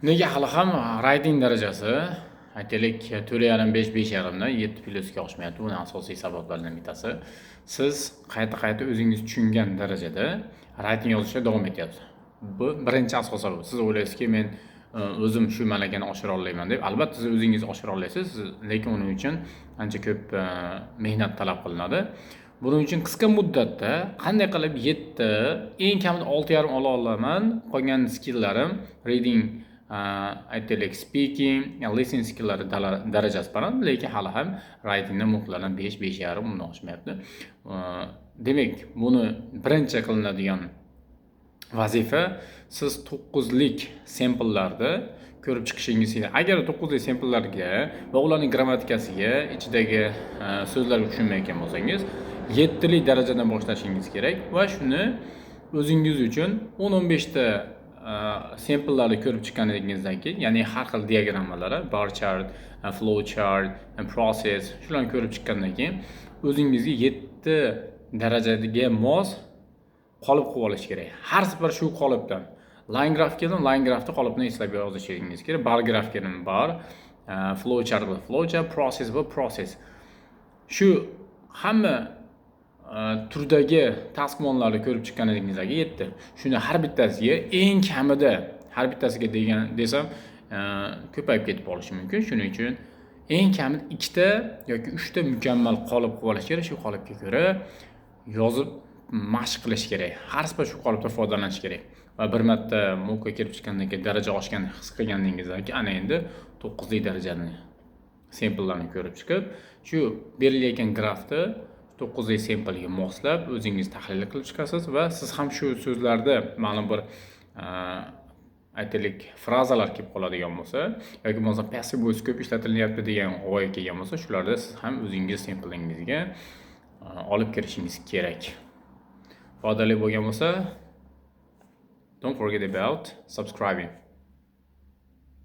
Nega hali ham rating darajasi aytaylik 4,5 5,5 dan 7 plusga oshmayapti? Buni asosiy sabablardan bittasi siz qayta o'zingiz tushungan darajada rating yozishga davom etyapsiz. Bu birinchi asosiy sabab. Siz o'ylaysizki, men o'zim shu malakani oshira olmayman deb. Albatta siz o'zingiz oshira olasiz, lekin uning uchun ancha ko'p mehnat talab qilinadi. Buning uchun qisqa muddatda qanday qilib 7, eng kamida 6,5 ola olaman, qolgan skilllarim reading, aytaylik speaking, listening skilllari darajasi baland, lekin hali ham writingda muhlardan 5, 5,5 undan oshmayapti. Demak, buni birinchi qilinadigan vazifa siz 9lik sample'larni ko'rib chiqishingiz kerak. Agar 9lik sample'larga va ularning grammatikasiga, ichidagi so'zlarga tushunmayotgan bo'lsangiz, 7lik darajadan boshlashingiz kerak va shuni o'zingiz uchun 10-15 ta sample'larni ko'rib chiqqaningizdan keyin, ya'ni har xil diagrammalar, bar chart, flow chart, process, shularni ko'rib chiqqandan keyin o'zingizga 7 darajadagi mos qolip qilib olish kerak. Har safar shu qolipdan line graph keldim, line graphda qolipni eslab yozishingiz kerak. Bar graph keldim, bar, flow chart va flow chart, process va process. Shu hamma turdagi taskmonlarni ko'rib chiqqaningizdan 7. Shuni har bittasiga eng kamida, har bittasiga desam ko'payib ketib qolishi mumkin. Shuning uchun eng kamida 2 ta yoki 3 ta mukammal qolip qilib olish kerak. Shu qolipga ko'ra yozib mashq qilish kerak. Har safar shu qolipdan foydalanish kerak. Va bir marta mo'kka kirib chiqqandan keyin daraja oshgan his qilganingizdan keyin ana endi 9lik darajani sample'larni ko'rib chiqib, shu berilayotgan grafda 9lik sample'ga moslab o'zingiz tahlil qilib chiqasiz va siz ham shu so'zlarda ma'lum bir aytaylik frazalar kelib qoladigan bo'lsa yoki bo'lmasa passive voice ko'p ishlatilyapti degan g'oya kelgan bo'lsa, shularda siz ham o'zingiz sample'ingizga olib kirishingiz kerak. Foydali bo'lgan bo'lsa, don't forget about subscribing.